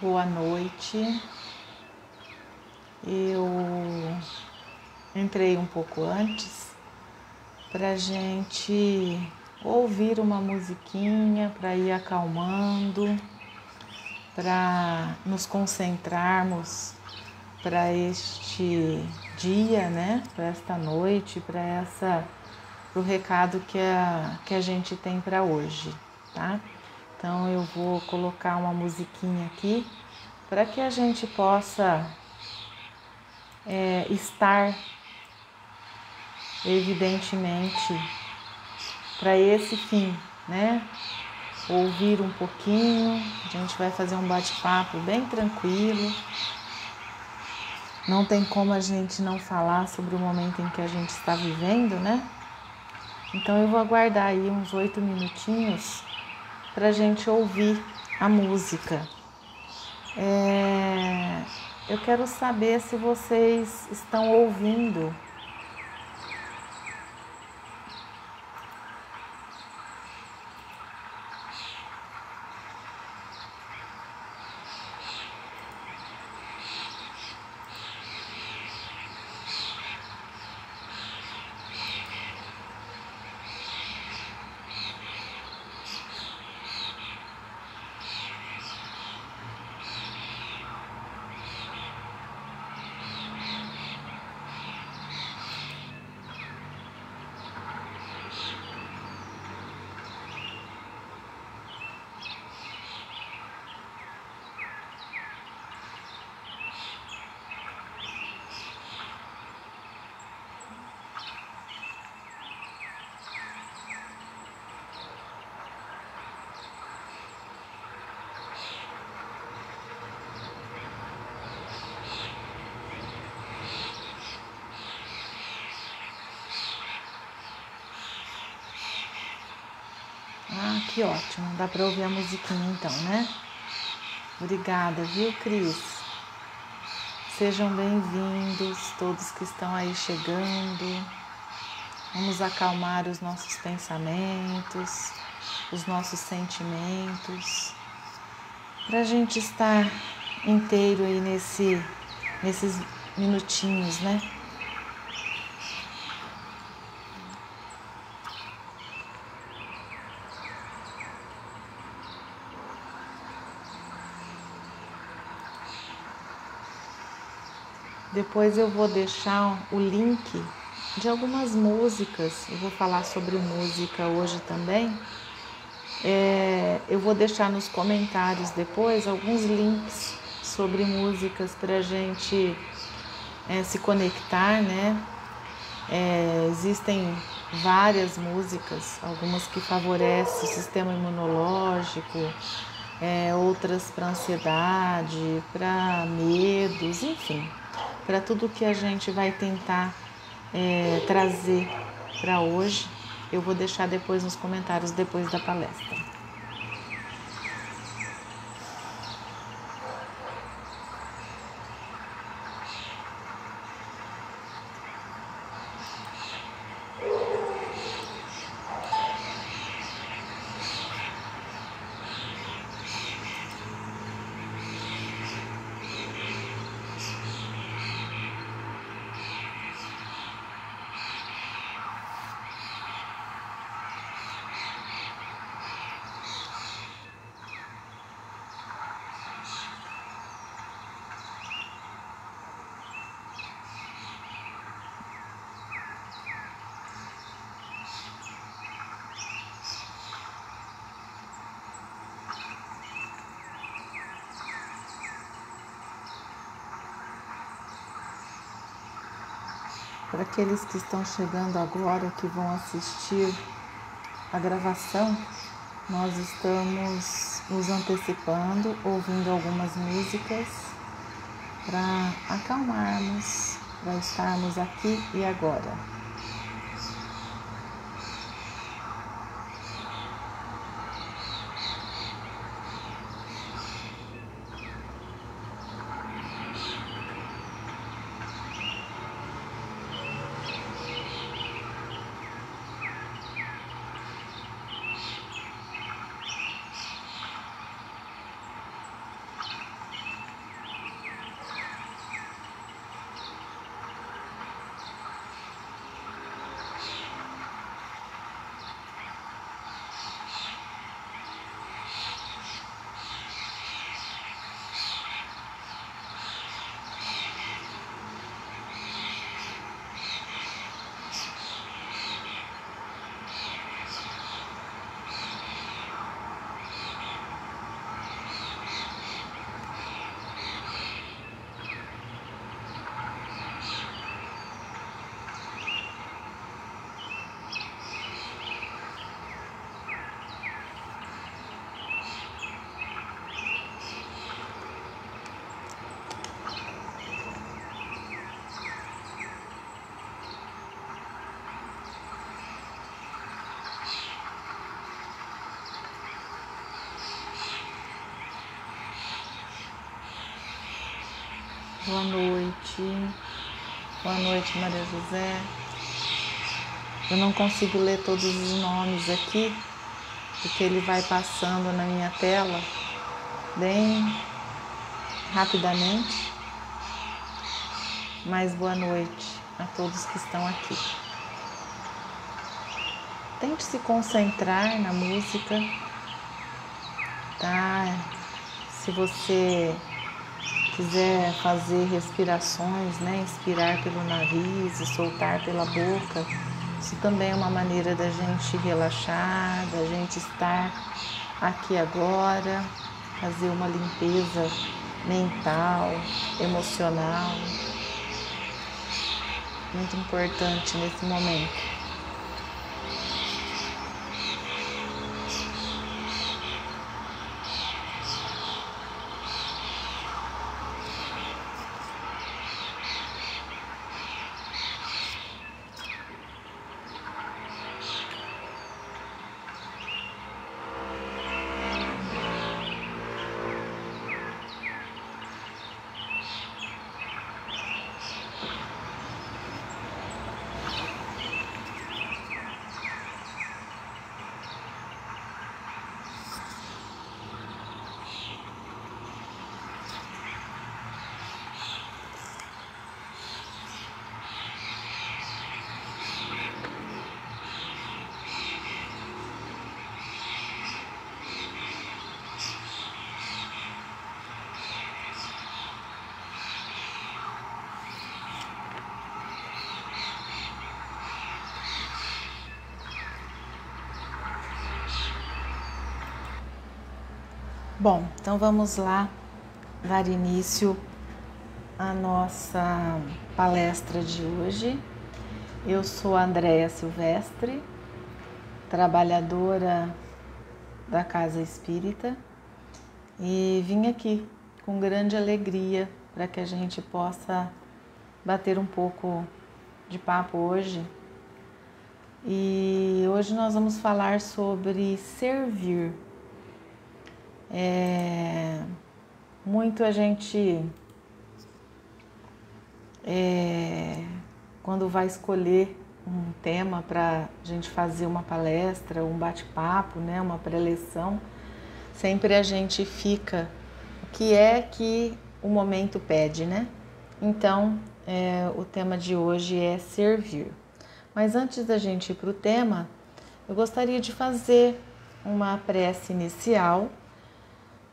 boa noite. Eu entrei um pouco antes para gente ouvir uma musiquinha para ir acalmando, para nos concentrarmos para este dia, né? Para esta noite, para o recado que a gente tem para hoje, tá? Então eu vou colocar uma musiquinha aqui para que a gente possa estar evidentemente para esse fim, né? Ouvir um pouquinho, a gente vai fazer um bate-papo bem tranquilo. Não tem como a gente não falar sobre o momento em que a gente está vivendo, né? Então eu vou aguardar aí uns 8 minutinhos para a gente ouvir a música. Eu quero saber se vocês estão ouvindo. Ah, que ótimo, dá para ouvir a musiquinha então, né? Obrigada, viu, Cris? Sejam bem-vindos todos que estão aí chegando. Vamos acalmar os nossos pensamentos, os nossos sentimentos, para a gente estar inteiro aí nesses minutinhos, né? Depois eu vou deixar o link de algumas músicas. Eu vou falar sobre música hoje também. Eu vou deixar nos comentários depois alguns links sobre músicas para a gente se conectar, né? Existem várias músicas, algumas que favorecem o sistema imunológico, outras para ansiedade, para medos, enfim, para tudo que a gente vai tentar trazer para hoje. Eu vou deixar depois nos comentários depois da palestra. Para aqueles que estão chegando agora, que vão assistir a gravação, nós estamos nos antecipando, ouvindo algumas músicas para acalmarmos, para estarmos aqui e agora. Boa noite. Boa noite, Maria José. Eu não consigo ler todos os nomes aqui, porque ele vai passando na minha tela bem rapidamente. Mas boa noite a todos que estão aqui. Tente se concentrar na música, tá? Se você quiser fazer respirações, né? Inspirar pelo nariz e soltar pela boca, isso também é uma maneira da gente relaxar, da gente estar aqui agora, fazer uma limpeza mental, emocional. Muito importante nesse momento. Bom, então vamos lá dar início à nossa palestra de hoje. Eu sou a Andréia Silvestre, trabalhadora da Casa Espírita, e vim aqui com grande alegria para que a gente possa bater um pouco de papo hoje. E hoje nós vamos falar sobre servir. Muito a gente, quando vai escolher um tema para a gente fazer uma palestra, um bate-papo, né, uma preleção, sempre a gente fica o que é que o momento pede, né? Então, o tema de hoje é servir. Mas antes da gente ir para o tema, eu gostaria de fazer uma prece inicial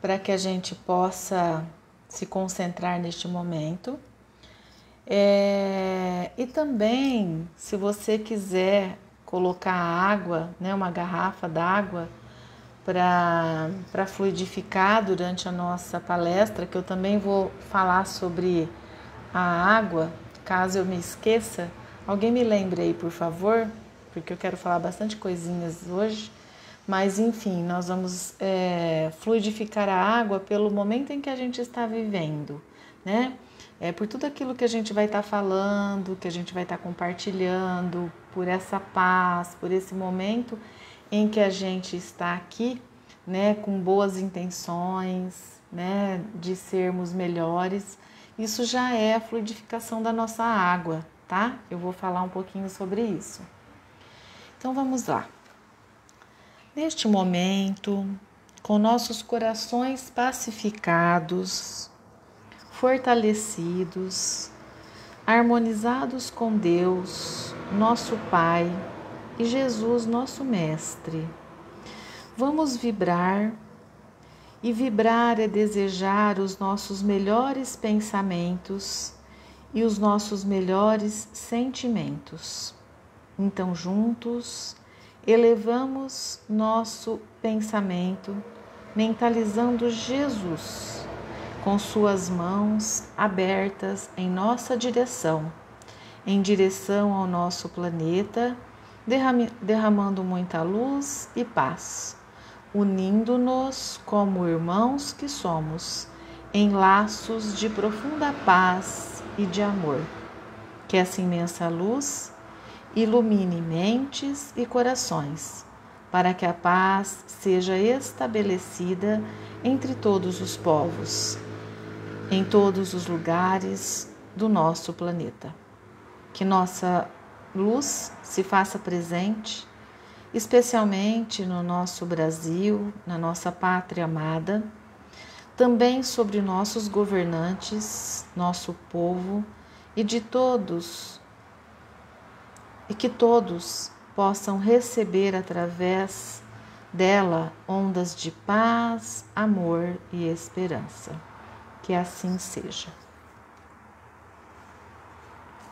para que a gente possa se concentrar neste momento. E também, se você quiser colocar água, né, uma garrafa d'água para fluidificar durante a nossa palestra, que eu também vou falar sobre a água, caso eu me esqueça, alguém me lembre aí, por favor, porque eu quero falar bastante coisinhas hoje. Mas, enfim, nós vamos fluidificar a água pelo momento em que a gente está vivendo, né? Por tudo aquilo que a gente vai estar falando, que a gente vai estar compartilhando, por essa paz, por esse momento em que a gente está aqui, né, com boas intenções, né, de sermos melhores. Isso já é a fluidificação da nossa água, tá? Eu vou falar um pouquinho sobre isso. Então, vamos lá. Neste momento, com nossos corações pacificados, fortalecidos, harmonizados com Deus, nosso Pai, e Jesus, nosso Mestre, vamos vibrar, e vibrar é desejar os nossos melhores pensamentos e os nossos melhores sentimentos. Então, juntos, elevamos nosso pensamento, mentalizando Jesus, com suas mãos abertas em nossa direção, em direção ao nosso planeta, derramando muita luz e paz, unindo-nos como irmãos que somos, em laços de profunda paz e de amor. Que essa imensa luz ilumine mentes e corações, para que a paz seja estabelecida entre todos os povos. em todos os lugares do nosso planeta. Que nossa luz se faça presente, especialmente no nosso Brasil, na nossa pátria amada, também sobre nossos governantes, nosso povo e de todos, e que todos possam receber através dela ondas de paz, amor e esperança. Que assim seja.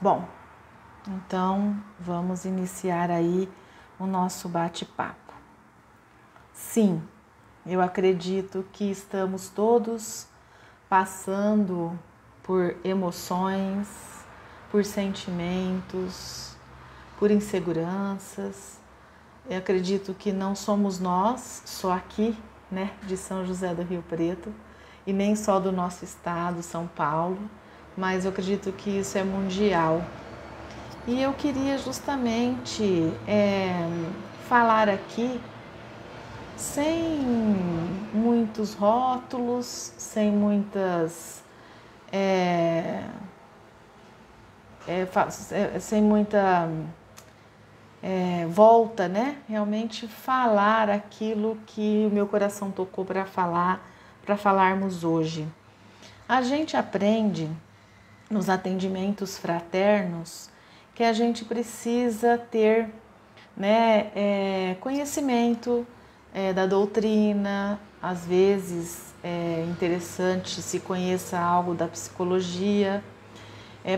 Bom, então vamos iniciar aí o nosso bate-papo. Sim, eu acredito que estamos todos passando por emoções, por sentimentos, por inseguranças. Eu acredito que não somos nós, só aqui, né, de São José do Rio Preto, e nem só do nosso estado, São Paulo, mas eu acredito que isso é mundial. E eu queria justamente falar aqui sem muitos rótulos, sem muitas sem muita volta, né? Realmente falar aquilo que o meu coração tocou para falarmos hoje. A gente aprende nos atendimentos fraternos que a gente precisa ter, né, conhecimento da doutrina. Às vezes é interessante se conheça algo da psicologia,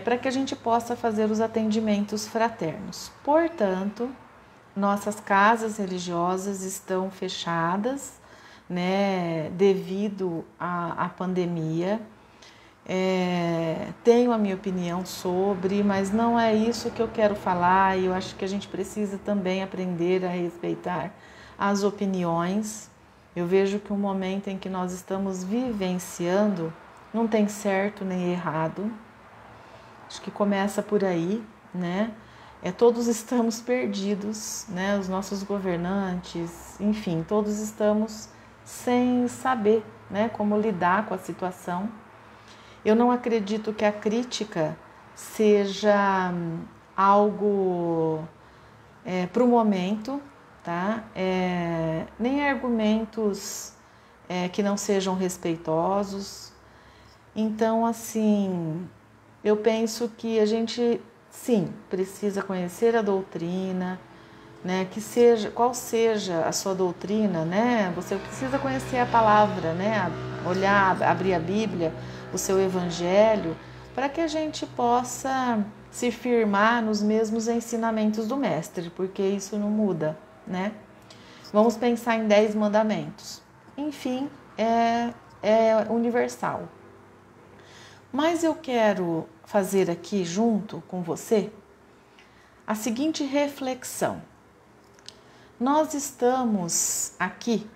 para que a gente possa fazer os atendimentos fraternos. Portanto, nossas casas religiosas estão fechadas, né, devido à pandemia. Tenho a minha opinião sobre, mas não é isso que eu quero falar, e eu acho que a gente precisa também aprender a respeitar as opiniões. Eu vejo que o momento em que nós estamos vivenciando não tem certo nem errado. Acho que começa por aí, né? Todos estamos perdidos, né? Os nossos governantes, enfim, todos estamos sem saber, né, como lidar com a situação. Eu não acredito que a crítica seja algo para o momento, tá? Nem argumentos que não sejam respeitosos. Então, assim, eu penso que a gente, sim, precisa conhecer a doutrina, né? Qual seja a sua doutrina, né? Você precisa conhecer a palavra, né? Olhar, abrir a Bíblia, o seu evangelho, para que a gente possa se firmar nos mesmos ensinamentos do mestre, porque isso não muda, né? Vamos pensar em 10 mandamentos. Enfim, é universal. Mas eu quero fazer aqui junto com você a seguinte reflexão. Nós estamos aqui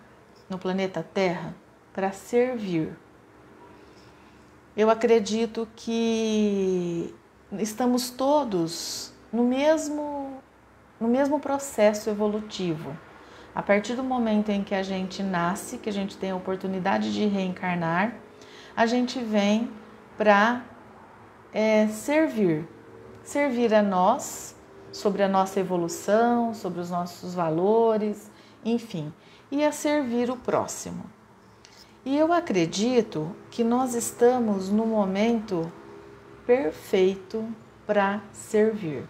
no planeta Terra para servir. Eu acredito que estamos todos no mesmo processo evolutivo. A partir do momento em que a gente nasce, que a gente tem a oportunidade de reencarnar, a gente vem para servir a nós, sobre a nossa evolução, sobre os nossos valores, enfim, e a servir o próximo. E eu acredito que nós estamos no momento perfeito para servir.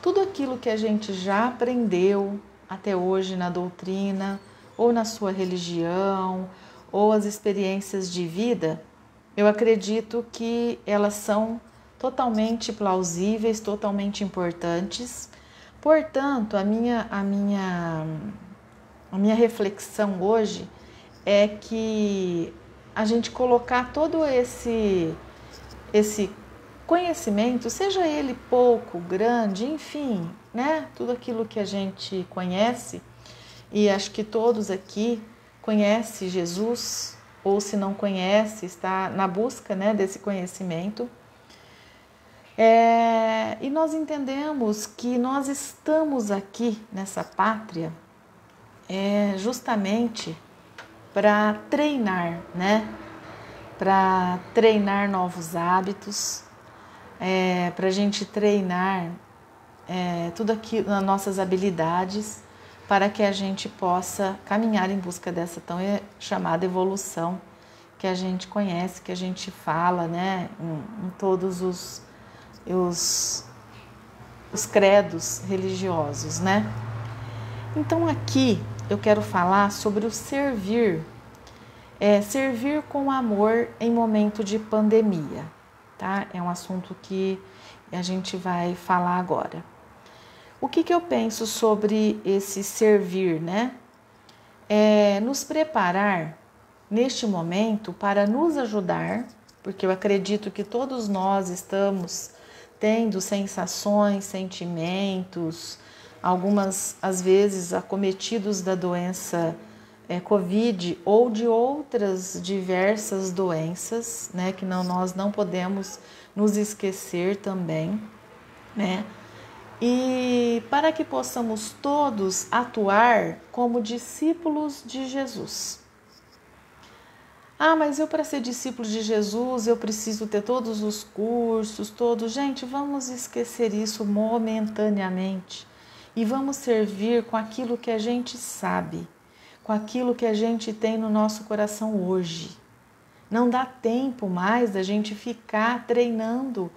Tudo aquilo que a gente já aprendeu até hoje na doutrina, ou na sua religião, ou as experiências de vida, eu acredito que elas são totalmente plausíveis, totalmente importantes. Portanto, a minha reflexão hoje é que a gente colocar todo esse conhecimento, seja ele pouco, grande, enfim, né? Tudo aquilo que a gente conhece, e acho que todos aqui conhecem Jesus, ou se não conhece, está na busca, né, desse conhecimento. E nós entendemos que nós estamos aqui nessa pátria justamente para treinar, né? para treinar novos hábitos, para a gente treinar tudo aquilo, nas nossas habilidades, para que a gente possa caminhar em busca dessa tão chamada evolução que a gente conhece, que a gente fala, né, em todos os credos religiosos, né? Então aqui eu quero falar sobre o servir, servir com amor em momento de pandemia, tá? É um assunto que a gente vai falar agora. O que eu penso sobre esse servir, né? Nos preparar neste momento para nos ajudar, porque eu acredito que todos nós estamos tendo sensações, sentimentos, algumas às vezes acometidos da doença Covid ou de outras diversas doenças, né, que nós não podemos nos esquecer também, né? E para que possamos todos atuar como discípulos de Jesus. Ah, mas eu para ser discípulo de Jesus eu preciso ter todos os cursos, todos. Gente, vamos esquecer isso momentaneamente e vamos servir com aquilo que a gente sabe, com aquilo que a gente tem no nosso coração hoje. Não dá tempo mais da gente ficar treinando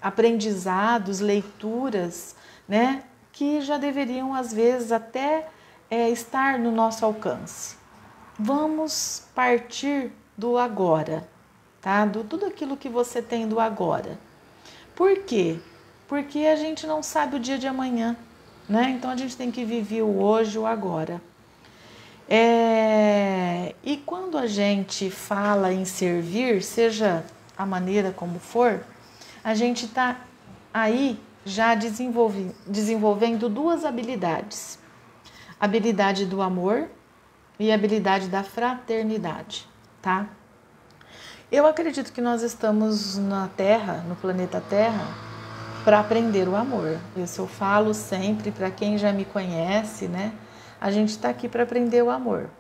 aprendizados, leituras, né, que já deveriam às vezes até estar no nosso alcance. Vamos partir do agora, tá? Do tudo aquilo que você tem do agora. Por quê? Porque a gente não sabe o dia de amanhã, né? Então a gente tem que viver o hoje, o agora. E quando a gente fala em servir, seja a maneira como for, a gente está aí já desenvolvendo duas habilidades. A habilidade do amor e a habilidade da fraternidade, tá? Eu acredito que nós estamos na Terra, no planeta Terra, para aprender o amor. Isso eu falo sempre para quem já me conhece, né? A gente está aqui para aprender o amor,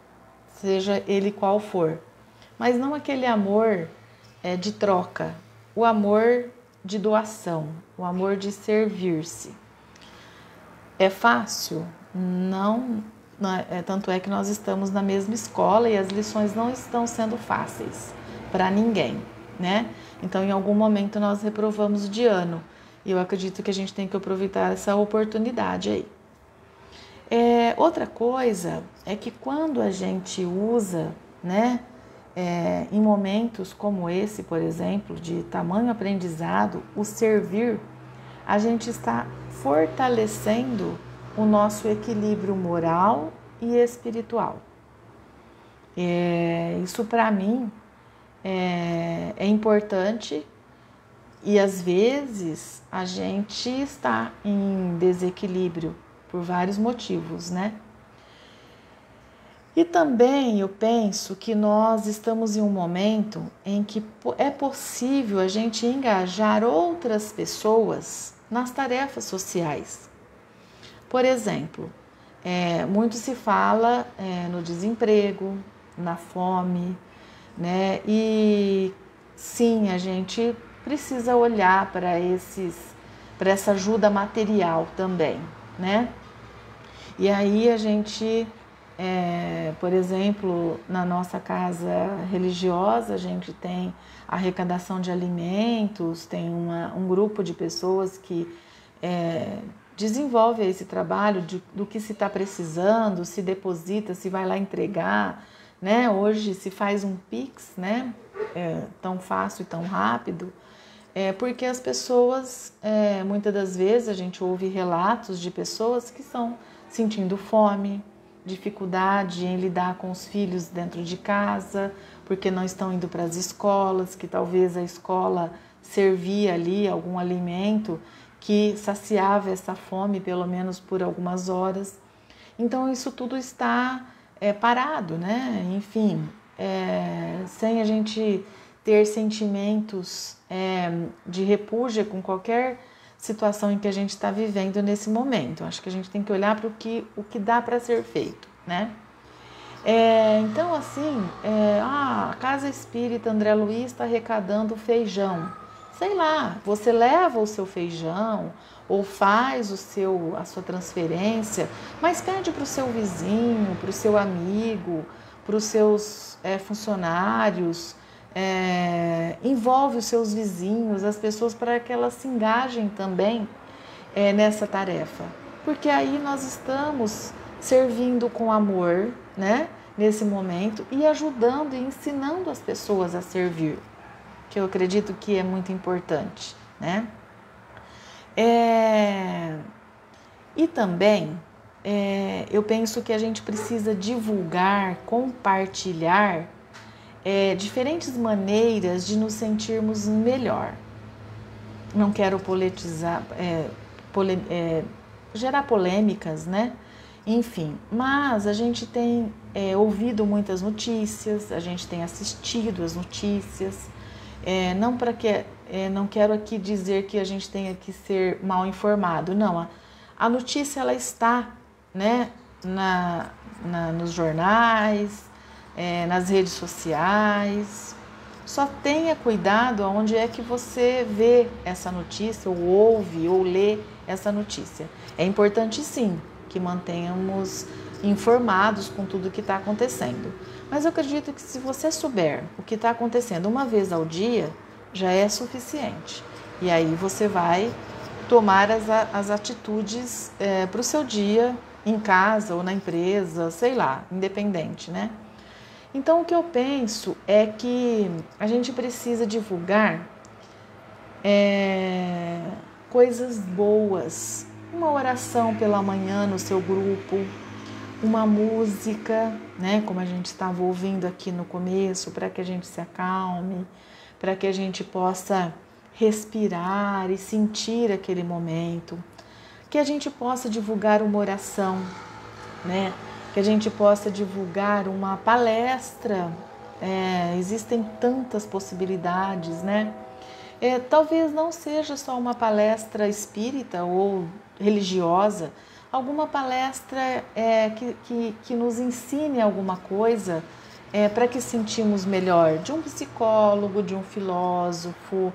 seja ele qual for. Mas não aquele amor de troca, o amor de doação, o amor de servir-se. É fácil? Não, tanto é que nós estamos na mesma escola e as lições não estão sendo fáceis para ninguém, né? Então, em algum momento nós reprovamos de ano e eu acredito que a gente tem que aproveitar essa oportunidade aí. Outra coisa é que quando a gente usa, né, em momentos como esse, por exemplo, de tamanho aprendizado, o servir, a gente está fortalecendo o nosso equilíbrio moral e espiritual. Isso para mim é importante e às vezes a gente está em desequilíbrio por vários motivos, né? E também eu penso que nós estamos em um momento em que é possível a gente engajar outras pessoas nas tarefas sociais. Por exemplo, muito se fala no desemprego, na fome, né? E sim, a gente precisa olhar para essa ajuda material também, né? E aí a gente, por exemplo, na nossa casa religiosa, a gente tem arrecadação de alimentos, tem um grupo de pessoas que desenvolve esse trabalho do que se está precisando, se deposita, se vai lá entregar, né? Hoje se faz um Pix, né? Tão fácil e tão rápido, porque as pessoas, muitas das vezes a gente ouve relatos de pessoas que estão sentindo fome, dificuldade em lidar com os filhos dentro de casa, porque não estão indo para as escolas, que talvez a escola servia ali algum alimento que saciava essa fome, pelo menos por algumas horas. Então, isso tudo está parado, né? Enfim, sem a gente ter sentimentos de repúdio com qualquer situação em que a gente está vivendo nesse momento. Acho que a gente tem que olhar para o que dá para ser feito, né? Então, assim, a Casa Espírita André Luiz está arrecadando feijão. Sei lá, você leva o seu feijão ou faz a sua transferência, mas pede para o seu vizinho, para o seu amigo, para os seus funcionários, envolve os seus vizinhos, as pessoas, para que elas se engajem também nessa tarefa. Porque aí nós estamos servindo com amor, né, nesse momento, e ajudando e ensinando as pessoas a servir, que eu acredito que é muito importante, né? E também eu penso que a gente precisa divulgar, compartilhar diferentes maneiras de nos sentirmos melhor. Não quero politizar, gerar polêmicas, né? Enfim, mas a gente tem ouvido muitas notícias, a gente tem assistido as notícias, não quero aqui dizer que a gente tenha que ser mal informado, não, a notícia ela está, né, nos jornais, nas redes sociais. Só tenha cuidado aonde é que você vê essa notícia, ou ouve, ou lê essa notícia. É importante sim que mantenhamos informados com tudo que está acontecendo. Mas eu acredito que se você souber o que está acontecendo uma vez ao dia, já é suficiente. E aí você vai tomar as atitudes para o seu dia, em casa ou na empresa, sei lá, independente, né? Então, o que eu penso é que a gente precisa divulgar coisas boas. Uma oração pela manhã no seu grupo, uma música, né, como a gente estava ouvindo aqui no começo, para que a gente se acalme, para que a gente possa respirar e sentir aquele momento. Que a gente possa divulgar uma oração, né? Que a gente possa divulgar uma palestra. Existem tantas possibilidades, né? Talvez não seja só uma palestra espírita ou religiosa, alguma palestra que nos ensine alguma coisa para que sentimos melhor, de um psicólogo, de um filósofo,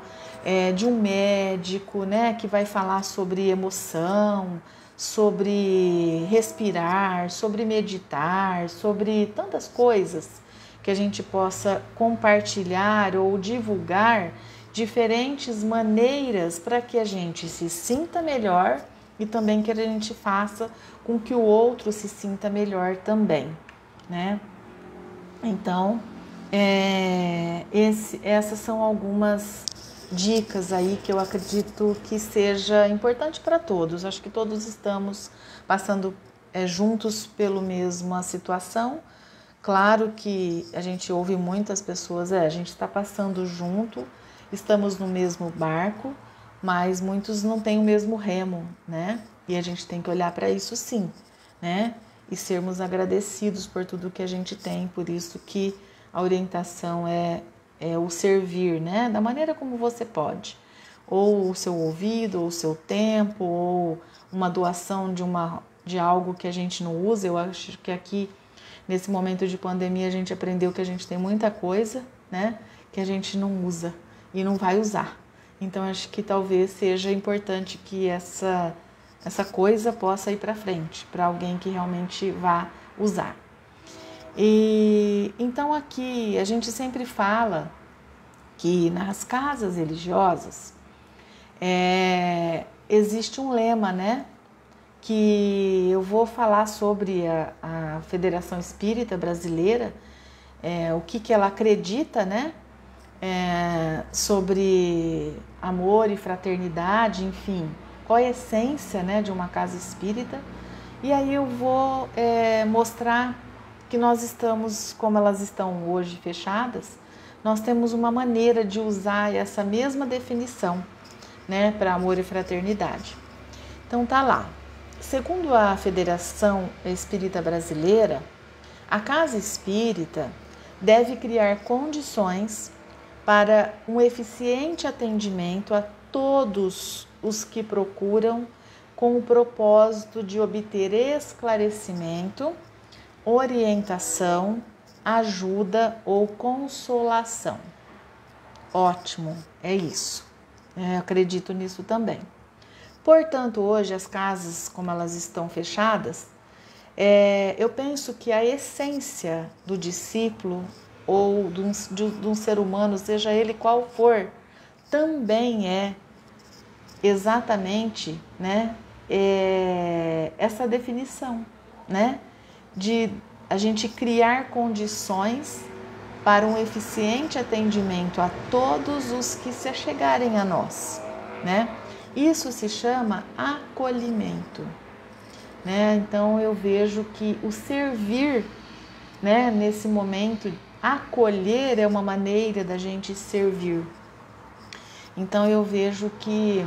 de um médico, né, que vai falar sobre emoção, sobre respirar, sobre meditar, sobre tantas coisas que a gente possa compartilhar ou divulgar diferentes maneiras para que a gente se sinta melhor e também que a gente faça com que o outro se sinta melhor também, né? Então, essas são algumas dicas aí que eu acredito que seja importante para todos. Acho que todos estamos passando juntos pela mesma situação. Claro que a gente ouve muitas pessoas, a gente está passando junto, estamos no mesmo barco, mas muitos não têm o mesmo remo, né? E a gente tem que olhar para isso sim, né? E sermos agradecidos por tudo que a gente tem, por isso que a orientação é o servir, né? Da maneira como você pode, ou o seu ouvido, ou o seu tempo, ou uma doação de algo que a gente não usa. Eu acho que aqui, nesse momento de pandemia, a gente aprendeu que a gente tem muita coisa, né? Que a gente não usa e não vai usar. Então, acho que talvez seja importante que essa coisa possa ir para frente, para alguém que realmente vá usar. E então aqui a gente sempre fala que nas casas religiosas existe um lema, né? Que eu vou falar sobre a Federação Espírita Brasileira, o que ela acredita, né? Sobre amor e fraternidade, enfim, qual é a essência, né, de uma casa espírita. E aí eu vou mostrar que nós estamos, como elas estão hoje fechadas, nós temos uma maneira de usar essa mesma definição, né, para amor e fraternidade. Então tá lá. Segundo a Federação Espírita Brasileira, a casa espírita deve criar condições para um eficiente atendimento a todos os que procuram com o propósito de obter esclarecimento, orientação, ajuda ou consolação. Ótimo, é isso. Eu acredito nisso também. Portanto, hoje as casas, como elas estão fechadas, eu penso que a essência do discípulo ou de um ser humano, seja ele qual for, também é exatamente, né, essa definição, né, de a gente criar condições para um eficiente atendimento a todos os que se achegarem a nós, né? Isso se chama acolhimento, né? Então eu vejo que o servir, né, nesse momento, acolher é uma maneira da gente servir. Então eu vejo que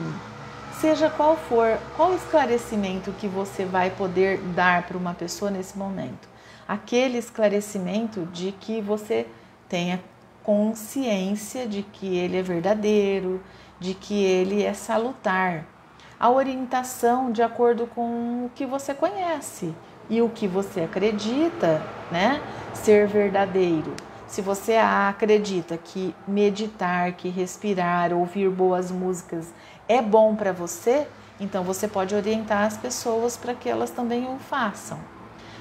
seja qual for, qual esclarecimento que você vai poder dar para uma pessoa nesse momento, aquele esclarecimento de que você tenha consciência de que ele é verdadeiro, de que ele é salutar. A orientação de acordo com o que você conhece e o que você acredita, né, ser verdadeiro. Se você acredita que meditar, que respirar, ouvir boas músicas é bom para você, então você pode orientar as pessoas para que elas também o façam,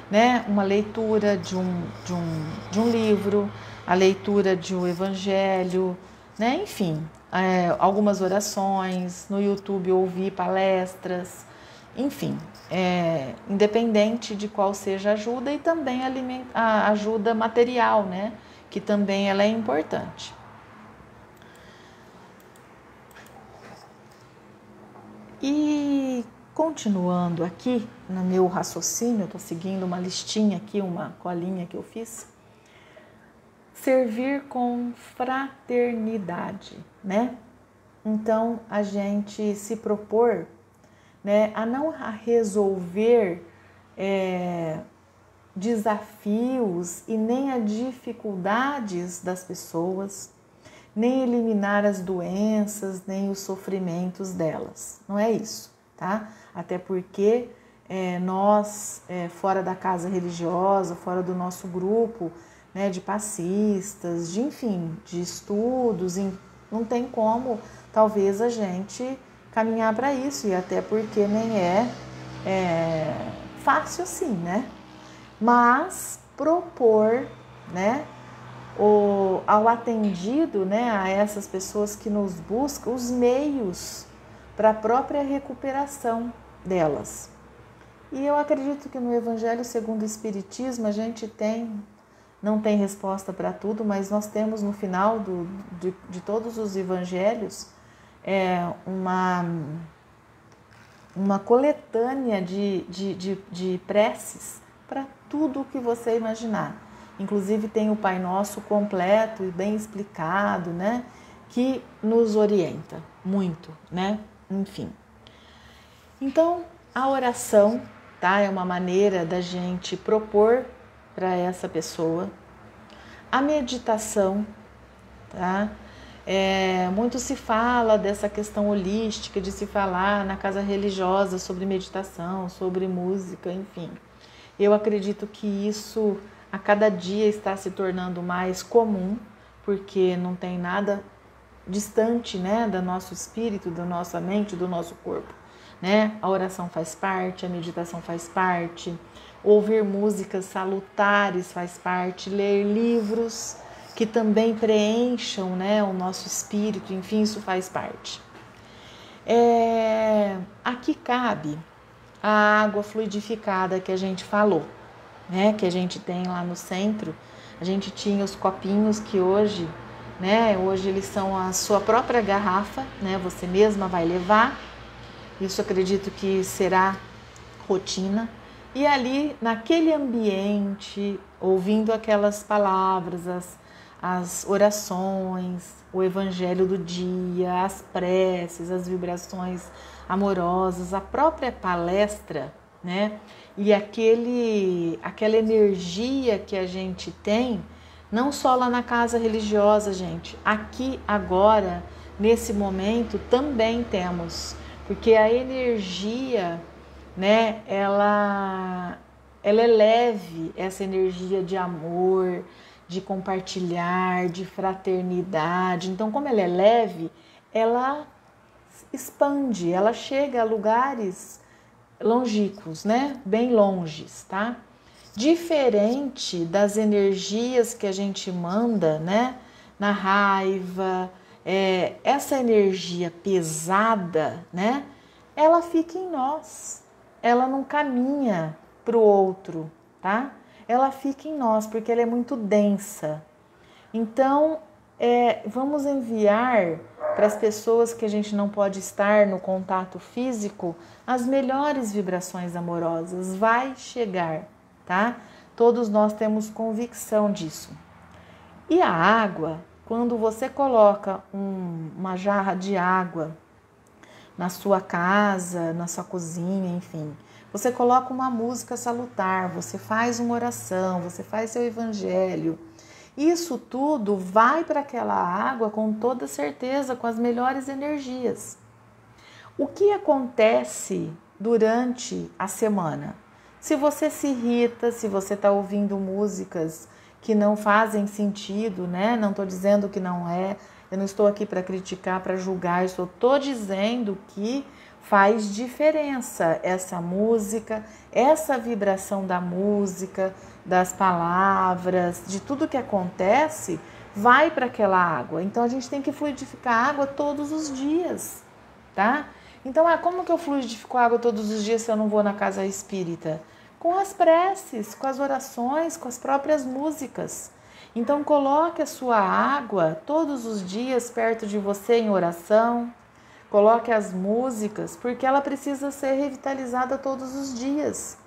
né? Uma leitura de um livro, a leitura de um evangelho, né? Enfim, algumas orações, no YouTube ouvir palestras, enfim, independente de qual seja a ajuda, e também a ajuda material, né? Que também ela é importante. E continuando aqui no meu raciocínio, eu estou seguindo uma listinha aqui, uma colinha que eu fiz. Servir com fraternidade, né? Então, a gente se propor, né, a não resolver desafios e nem as dificuldades das pessoas, nem eliminar as doenças, nem os sofrimentos delas. Não é isso, tá? Até porque nós, fora da casa religiosa, fora do nosso grupo, né, de passistas, de estudos, não tem como, talvez, a gente caminhar para isso, e até porque nem é fácil assim, né? Mas propor, né, ao atendido, né, a essas pessoas que nos buscam, os meios para a própria recuperação delas. E eu acredito que no Evangelho segundo o Espiritismo a gente não tem resposta para tudo, mas nós temos no final de todos os evangelhos uma coletânea de preces para tudo o que você imaginar. Inclusive tem o Pai Nosso completo e bem explicado, né? Que nos orienta muito, né? Enfim. Então, a oração, tá? É uma maneira da gente propor para essa pessoa. A meditação, tá? Muito se fala dessa questão holística, de se falar na casa religiosa sobre meditação, sobre música, enfim. Eu acredito que isso a cada dia está se tornando mais comum, porque não tem nada distante, né, do nosso espírito, da nossa mente, do nosso corpo, né? A oração faz parte, a meditação faz parte, ouvir músicas salutares faz parte, ler livros que também preencham, né, o nosso espírito, enfim, isso faz parte. Aqui cabe a água fluidificada que a gente falou, né, que a gente tem lá no centro. A gente tinha os copinhos que hoje, né, hoje eles são a sua própria garrafa, né, você mesma vai levar. Isso acredito que será rotina. E ali, naquele ambiente, ouvindo aquelas palavras, as orações, o evangelho do dia, as preces, as vibrações amorosas, a própria palestra, né? E aquela energia que a gente tem, não só lá na casa religiosa, gente, aqui agora, nesse momento, também temos, porque a energia, né, ela ela é leve, essa energia de amor, de compartilhar, de fraternidade. Então, como ela é leve, ela expande, ela chega a lugares longínquos, né? Bem longes, tá? Diferente das energias que a gente manda, né? Na raiva, essa energia pesada, né? Ela fica em nós, ela não caminha para o outro, tá? Ela fica em nós porque ela é muito densa. Então, vamos enviar para as pessoas que a gente não pode estar no contato físico as melhores vibrações amorosas. Vai chegar, tá? Todos nós temos convicção disso. E a água, quando você coloca uma jarra de água na sua casa, na sua cozinha, enfim, você coloca uma música salutar, você faz uma oração, você faz seu evangelho. Isso tudo vai para aquela água com toda certeza, com as melhores energias. O que acontece durante a semana? Se você se irrita, se você está ouvindo músicas que não fazem sentido, né? Não estou dizendo que não é, eu não estou aqui para criticar, para julgar, eu só estou dizendo que faz diferença essa música, essa vibração da música, das palavras, de tudo que acontece, vai para aquela água. Então a gente tem que fluidificar a água todos os dias, tá? Então, como que eu fluidifico a água todos os dias se eu não vou na casa espírita? Com as preces, com as orações, com as próprias músicas. Então coloque a sua água todos os dias perto de você em oração. Coloque as músicas, porque ela precisa ser revitalizada todos os dias,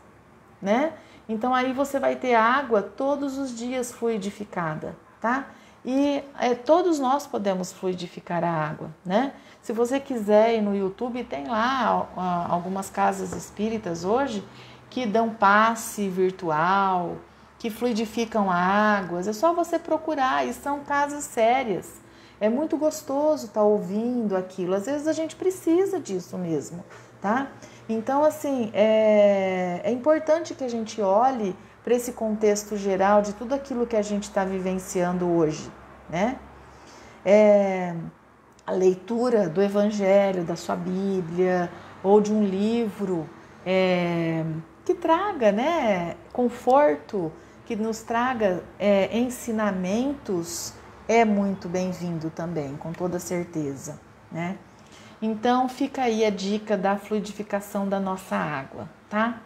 né? Então aí você vai ter água todos os dias fluidificada, tá? E todos nós podemos fluidificar a água, né? Se você quiser ir no YouTube, tem lá algumas casas espíritas hoje que dão passe virtual, que fluidificam águas. É só você procurar, e são casas sérias. É muito gostoso estar ouvindo aquilo. Às vezes a gente precisa disso mesmo, tá? Então, assim, é importante que a gente olhe para esse contexto geral de tudo aquilo que a gente está vivenciando hoje, né? A leitura do Evangelho, da sua Bíblia, ou de um livro que traga, né, conforto, que nos traga ensinamentos, é muito bem-vindo também, com toda certeza, né? Então, fica aí a dica da fluidificação da nossa água, tá?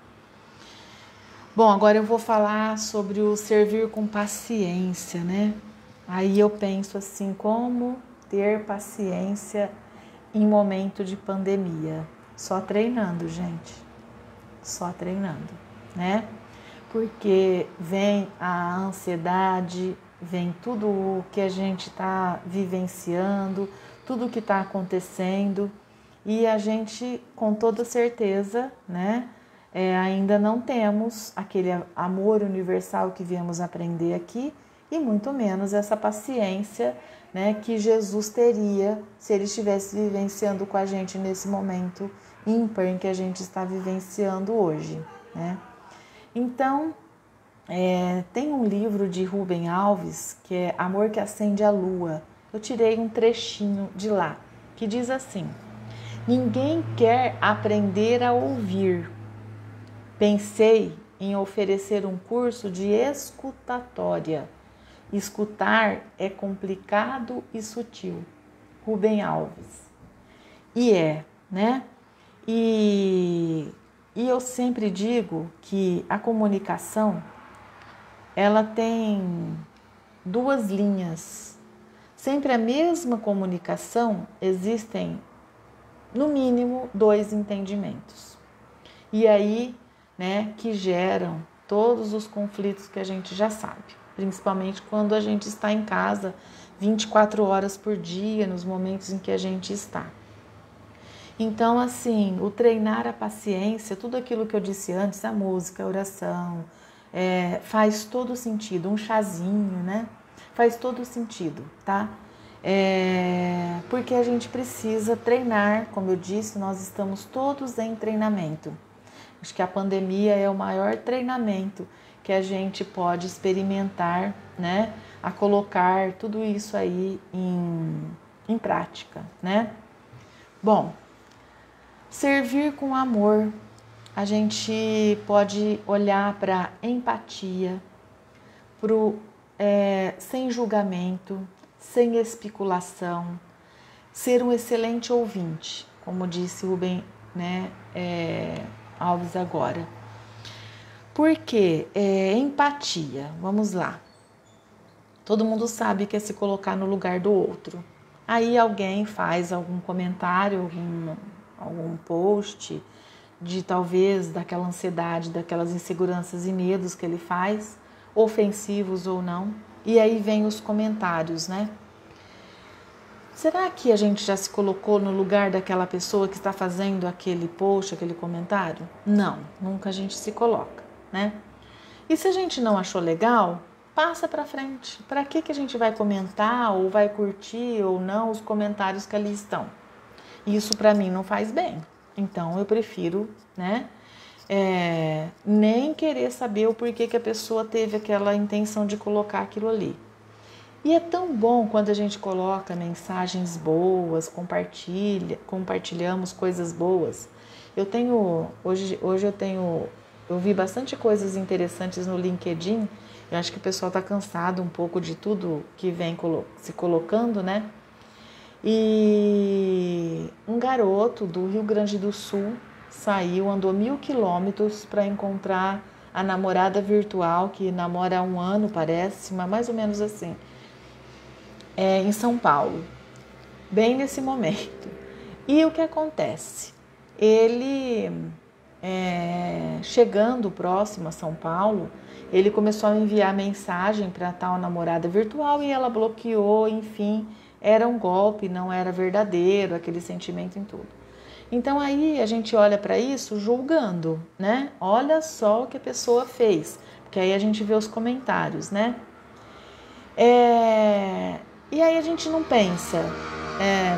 Bom, agora eu vou falar sobre o servir com paciência, né? Aí eu penso assim, como ter paciência em momento de pandemia? Só treinando, gente. Só treinando, né? Porque vem a ansiedade, vem tudo o que a gente está vivenciando, tudo o que está acontecendo, e a gente, com toda certeza, né, ainda não temos aquele amor universal que viemos aprender aqui, e muito menos essa paciência, né, que Jesus teria se ele estivesse vivenciando com a gente nesse momento ímpar em que a gente está vivenciando hoje, né? Então, tem um livro de Rubem Alves, que é Amor que Acende a Lua. Eu tirei um trechinho de lá, que diz assim: ninguém quer aprender a ouvir. Pensei em oferecer um curso de escutatória. Escutar é complicado e sutil. Rubem Alves. Né? E eu sempre digo que a comunicação, ela tem duas linhas. Sempre a mesma comunicação, existem no mínimo 2 entendimentos. E aí, né, que geram todos os conflitos que a gente já sabe, principalmente quando a gente está em casa 24 horas por dia, nos momentos em que a gente está. Então, assim, o treinar a paciência, tudo aquilo que eu disse antes, a música, a oração, faz todo sentido. Um chazinho, né? Faz todo sentido, tá? Porque a gente precisa treinar, como eu disse, nós estamos todos em treinamento. Acho que a pandemia é o maior treinamento que a gente pode experimentar, né? A colocar tudo isso aí em prática, né? Bom, servir com amor. A gente pode olhar para empatia, sem julgamento, sem especulação, ser um excelente ouvinte, como disse Rubem, né, Alves agora. Por quê? Empatia, vamos lá. Todo mundo sabe que é se colocar no lugar do outro. Aí alguém faz algum comentário, algum post de talvez daquela ansiedade, daquelas inseguranças e medos que ele faz, ofensivos ou não. E aí vem os comentários, né? Será que a gente já se colocou no lugar daquela pessoa que está fazendo aquele post, aquele comentário? Não, nunca a gente se coloca, né? E se a gente não achou legal, passa para frente. Para que a gente vai comentar ou vai curtir ou não os comentários que ali estão? Isso para mim não faz bem. Então eu prefiro, né, nem querer saber o porquê que a pessoa teve aquela intenção de colocar aquilo ali. E é tão bom quando a gente coloca mensagens boas, compartilhamos coisas boas. Hoje eu vi bastante coisas interessantes no LinkedIn. Eu acho que o pessoal está cansado um pouco de tudo que vem se colocando, né? E um garoto do Rio Grande do Sul andou 1.000 quilômetros para encontrar a namorada virtual, que namora há 1 ano, parece, mas mais ou menos assim, em São Paulo, bem nesse momento. E o que acontece? Ele, chegando próximo a São Paulo, ele começou a enviar mensagem para tal namorada virtual e ela bloqueou, enfim, era um golpe, não era verdadeiro, aquele sentimento em tudo. Então aí a gente olha para isso julgando, né? Olha só o que a pessoa fez, porque aí a gente vê os comentários, né? E aí a gente não pensa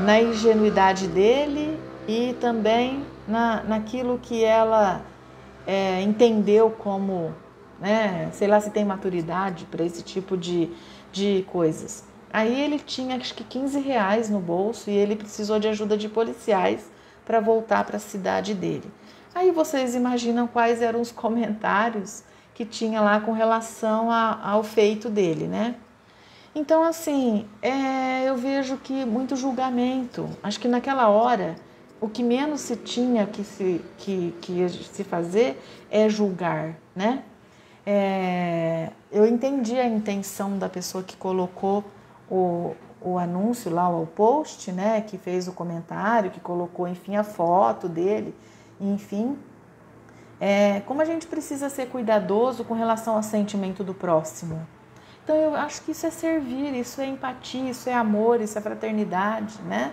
na ingenuidade dele e também naquilo que ela entendeu como, né? Sei lá se tem maturidade para esse tipo de coisas. Aí ele tinha acho que R$15 no bolso e ele precisou de ajuda de policiais para voltar para a cidade dele. Aí vocês imaginam quais eram os comentários que tinha lá com relação ao feito dele, né? Então, assim, eu vejo que muito julgamento. Acho que naquela hora, o que menos se tinha que se fazer é julgar, né? Eu entendi a intenção da pessoa que colocou o anúncio lá, o post, né? Que fez o comentário, que colocou, enfim, a foto dele, enfim. Como a gente precisa ser cuidadoso com relação ao sentimento do próximo. Então, eu acho que isso é servir, isso é empatia, isso é amor, isso é fraternidade, né?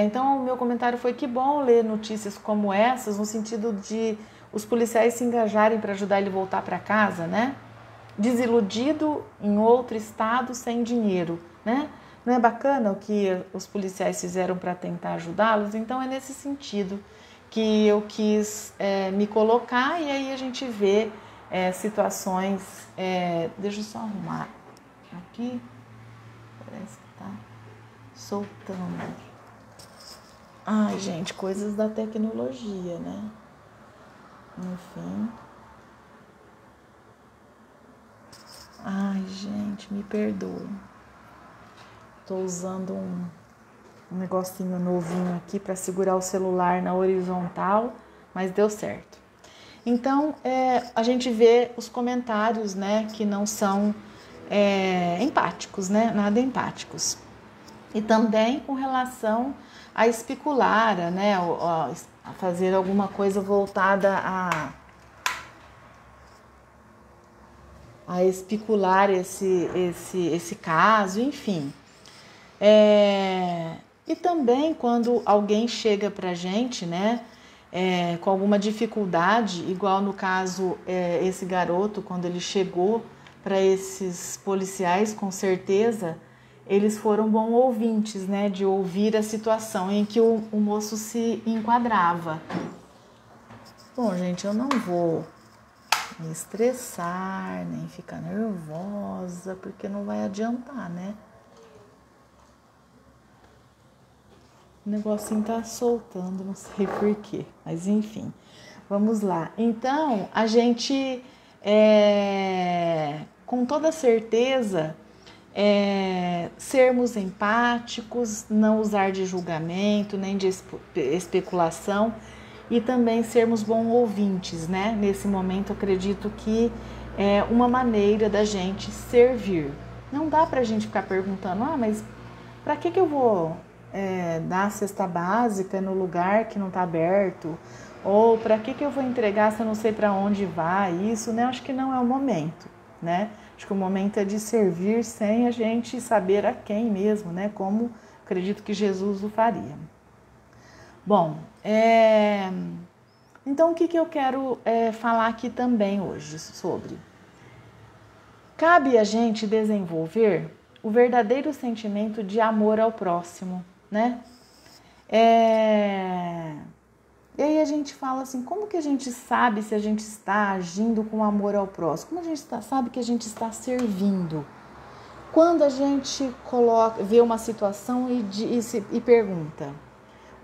Então, o meu comentário foi que bom ler notícias como essas, no sentido de os policiais se engajarem para ajudar ele a voltar para casa, né? Desiludido em outro estado, sem dinheiro, né? Não é bacana o que os policiais fizeram para tentar ajudá-los? Então, é nesse sentido que eu quis me colocar e aí a gente vê situações... deixa eu só arrumar aqui, parece que tá soltando. Ai, gente, coisas da tecnologia, né? Enfim. Ai, gente, me perdoe. Tô usando um negocinho novinho aqui para segurar o celular na horizontal, mas deu certo. Então, a gente vê os comentários, né, que não são empáticos, né, nada empáticos. E também com relação a especular, né, a fazer alguma coisa voltada a especular esse caso, enfim. E também quando alguém chega pra gente, né, com alguma dificuldade, igual no caso esse garoto, quando ele chegou para esses policiais, com certeza eles foram bons ouvintes, né, de ouvir a situação em que o moço se enquadrava. Bom, gente, eu não vou me estressar, nem ficar nervosa, porque não vai adiantar, né? O negocinho tá soltando, não sei porquê, mas enfim, vamos lá. Então, a gente, com toda certeza, sermos empáticos, não usar de julgamento, nem de especulação, e também sermos bons ouvintes, né? Nesse momento, acredito que é uma maneira da gente servir. Não dá pra gente ficar perguntando, mas para que eu vou dar a cesta básica no lugar que não está aberto? Ou para que eu vou entregar se eu não sei para onde vai? Isso, né? Acho que não é o momento, né? Acho que o momento é de servir sem a gente saber a quem mesmo, né? Como acredito que Jesus o faria. Bom, então o que eu quero falar aqui também hoje sobre? Cabe a gente desenvolver o verdadeiro sentimento de amor ao próximo, né? E aí a gente fala assim, como que a gente sabe se a gente está agindo com amor ao próximo? Como a gente sabe que a gente está servindo? Quando a gente vê uma situação e pergunta,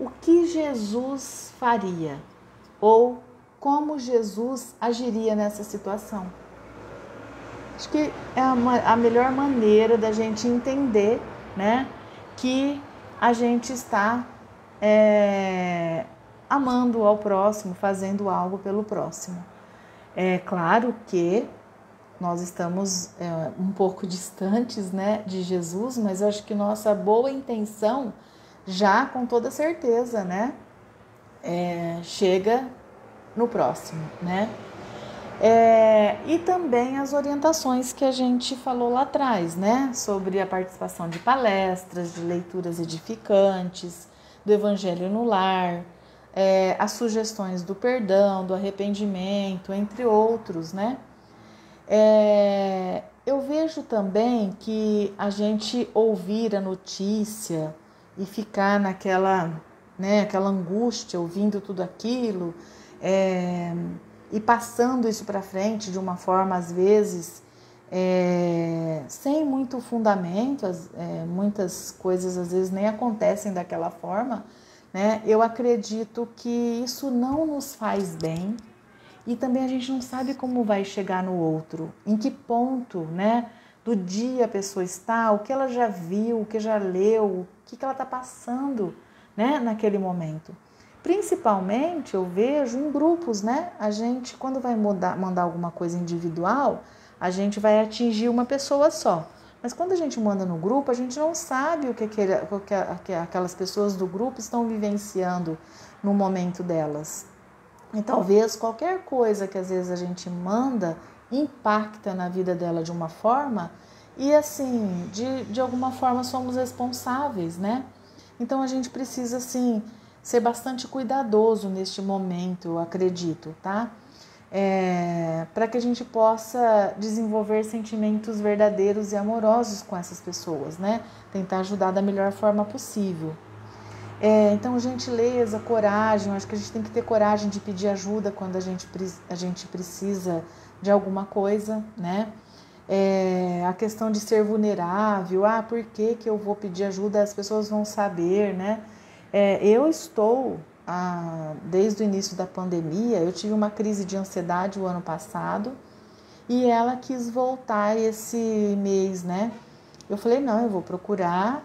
o que Jesus faria? Ou como Jesus agiria nessa situação? Acho que é a melhor maneira da gente entender, né, que a gente está amando ao próximo, fazendo algo pelo próximo. É claro que nós estamos um pouco distantes, né, de Jesus, mas eu acho que nossa boa intenção já com toda certeza, né, chega no próximo, né? E também as orientações que a gente falou lá atrás, né? Sobre a participação de palestras, de leituras edificantes, do Evangelho no Lar, as sugestões do perdão, do arrependimento, entre outros, né? Eu vejo também que a gente ouvir a notícia e ficar naquela, né, aquela angústia, ouvindo tudo aquilo, e passando isso para frente de uma forma, às vezes, sem muito fundamento, muitas coisas às vezes nem acontecem daquela forma, né? Eu acredito que isso não nos faz bem e também a gente não sabe como vai chegar no outro, em que ponto, né, do dia a pessoa está, o que ela já viu, o que já leu, o que ela está passando, né, naquele momento. Principalmente eu vejo em grupos, né? A gente, quando vai mandar alguma coisa individual, a gente vai atingir uma pessoa só. Mas quando a gente manda no grupo, a gente não sabe o que aquelas pessoas do grupo estão vivenciando no momento delas. E talvez qualquer coisa que às vezes a gente manda impacta na vida dela de uma forma e assim, de alguma forma somos responsáveis, né? Então a gente precisa assim ser bastante cuidadoso neste momento, eu acredito, tá? Para que a gente possa desenvolver sentimentos verdadeiros e amorosos com essas pessoas, né? Tentar ajudar da melhor forma possível. Então, gentileza, coragem, acho que a gente tem que ter coragem de pedir ajuda quando a gente precisa de alguma coisa, né? A questão de ser vulnerável, por que eu vou pedir ajuda? As pessoas vão saber, né? Eu estou, desde o início da pandemia, eu tive uma crise de ansiedade o ano passado e ela quis voltar esse mês, né? Eu falei, não, eu vou procurar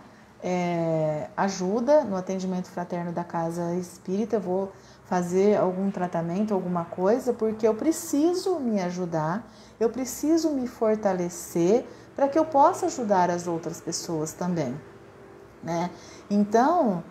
ajuda no atendimento fraterno da Casa Espírita, eu vou fazer algum tratamento, alguma coisa, porque eu preciso me ajudar, eu preciso me fortalecer para que eu possa ajudar as outras pessoas também, né? Então,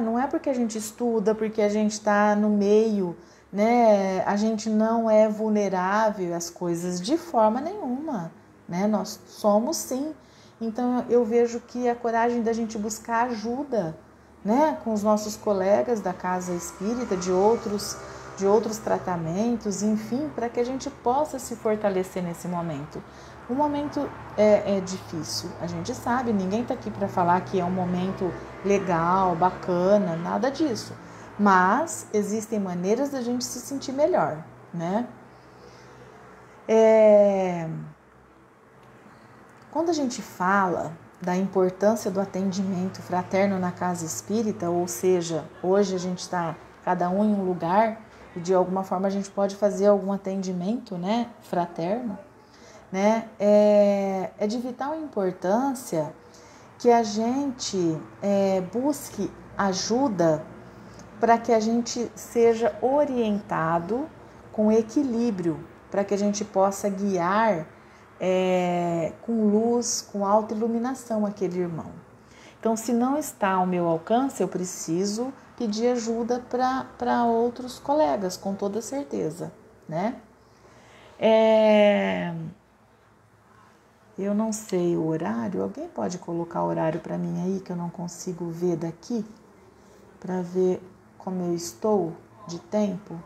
não é porque a gente estuda, porque a gente está no meio, né? A gente não é vulnerável às coisas de forma nenhuma, né? Nós somos sim. Então eu vejo que a coragem da gente buscar ajuda, né? Com os nossos colegas da Casa Espírita, de outros tratamentos, enfim, para que a gente possa se fortalecer nesse momento. O momento é difícil, a gente sabe, ninguém está aqui para falar que é um momento legal, bacana, nada disso. Mas existem maneiras da gente se sentir melhor, né? Quando a gente fala da importância do atendimento fraterno na casa espírita, ou seja, hoje a gente está cada um em um lugar e de alguma forma a gente pode fazer algum atendimento, né, fraterno, né? É de vital importância que a gente busque ajuda para que a gente seja orientado com equilíbrio, para que a gente possa guiar com luz, com autoiluminação aquele irmão. Então, se não está ao meu alcance, eu preciso pedir ajuda para outros colegas, com toda certeza, né? Eu não sei o horário, alguém pode colocar o horário para mim aí, que eu não consigo ver daqui, para ver como eu estou de tempo?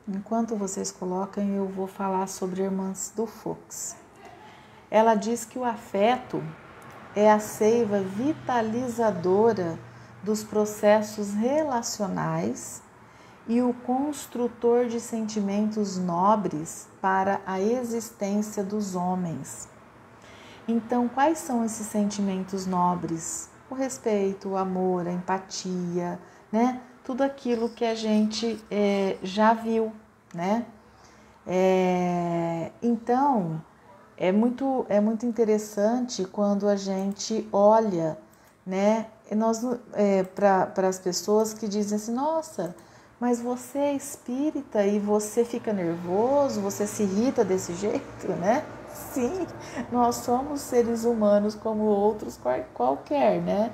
Enquanto vocês colocam, eu vou falar sobre Irmãs do Fox. Ela diz que o afeto é a seiva vitalizadora dos processos relacionais e o construtor de sentimentos nobres para a existência dos homens. Então, quais são esses sentimentos nobres? O respeito, o amor, a empatia, né? Tudo aquilo que a gente já viu, né? Então, é muito interessante quando a gente olha, né? Para as pessoas que dizem assim, nossa, mas você é espírita e você fica nervoso, você se irrita desse jeito, né? Sim, nós somos seres humanos como outros qualquer, né?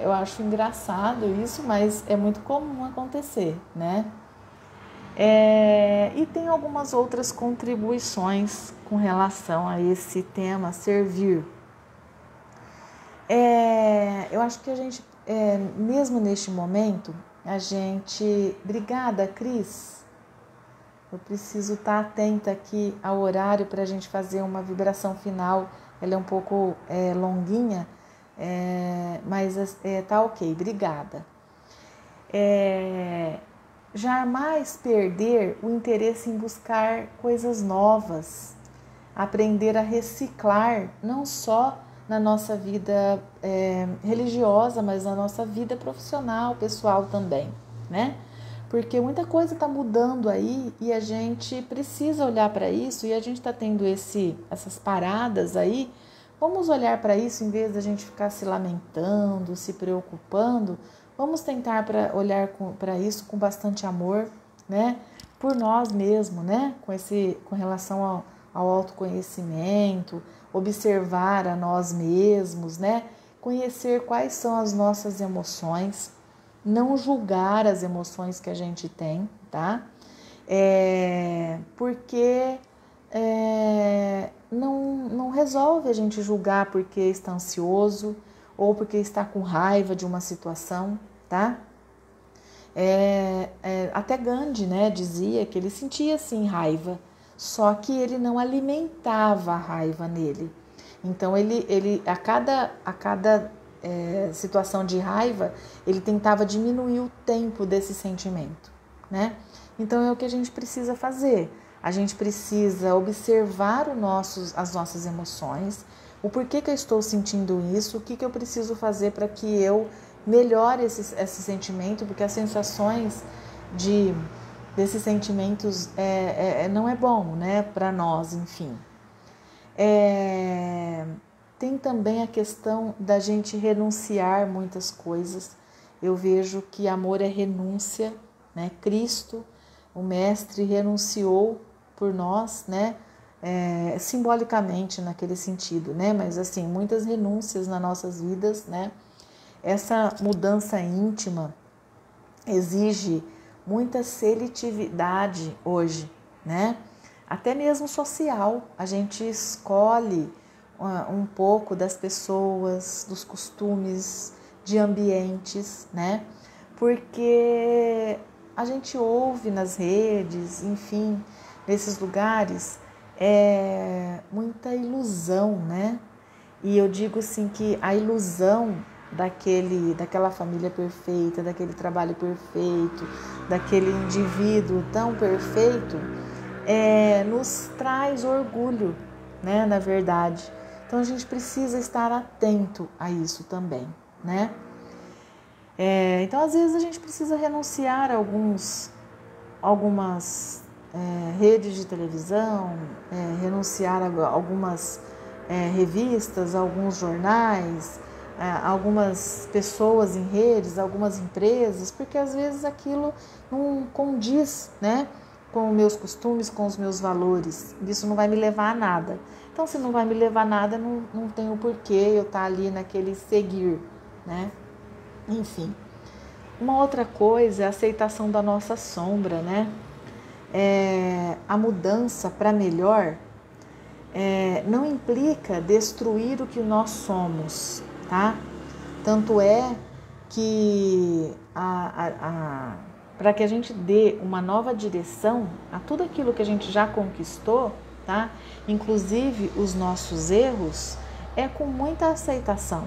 Eu acho engraçado isso, mas é muito comum acontecer, né? E tem algumas outras contribuições com relação a esse tema, servir. Eu acho que a gente, mesmo neste momento, a gente... Obrigada, Cris. Eu preciso estar atenta aqui ao horário para a gente fazer uma vibração final. Ela é um pouco longuinha, mas tá ok, obrigada. Jamais perder o interesse em buscar coisas novas, aprender a reciclar, não só na nossa vida religiosa, mas na nossa vida profissional, pessoal também, né? Porque muita coisa está mudando aí e a gente precisa olhar para isso, e a gente está tendo essas paradas aí. Vamos olhar para isso em vez da gente ficar se lamentando, se preocupando. Vamos tentar olhar para isso com bastante amor, né? Por nós mesmos, né? Com relação ao autoconhecimento, observar a nós mesmos, né? Conhecer quais são as nossas emoções, não julgar as emoções que a gente tem, tá? Porque não resolve a gente julgar porque está ansioso ou porque está com raiva de uma situação, tá? Até Gandhi, né, dizia que ele sentia sim raiva, só que ele não alimentava a raiva nele. Então ele a cada situação de raiva, ele tentava diminuir o tempo desse sentimento, né? Então é o que a gente precisa fazer. A gente precisa observar as nossas emoções, o porquê que eu estou sentindo isso, o que eu preciso fazer para que eu melhore esse sentimento, porque as sensações desses sentimentos não é bom, né, para nós, enfim. Tem também a questão da gente renunciar muitas coisas. Eu vejo que amor é renúncia, né? Cristo, o Mestre, renunciou por nós, né? Simbolicamente naquele sentido, né? Mas assim, muitas renúncias nas nossas vidas, né? Essa mudança íntima exige muita seletividade hoje, né? Até mesmo social, a gente escolhe um pouco das pessoas, dos costumes, de ambientes, né? Porque a gente ouve nas redes, enfim, nesses lugares, muita ilusão, né? E eu digo assim que a ilusão daquela família perfeita, daquele trabalho perfeito, daquele indivíduo tão perfeito, nos traz orgulho, né, na verdade. Então a gente precisa estar atento a isso também, né? Então às vezes a gente precisa renunciar a algumas redes de televisão, renunciar a algumas revistas, alguns jornais, algumas pessoas em redes, algumas empresas, porque às vezes aquilo não condiz, né, com os meus costumes, com os meus valores. Isso não vai me levar a nada. Então, se não vai me levar a nada, não tem o porquê eu estar ali naquele seguir, né? Enfim. Uma outra coisa é a aceitação da nossa sombra, né? A mudança para melhor não implica destruir o que nós somos, tá? Tanto é que para que a gente dê uma nova direção a tudo aquilo que a gente já conquistou, tá? Inclusive os nossos erros, é com muita aceitação,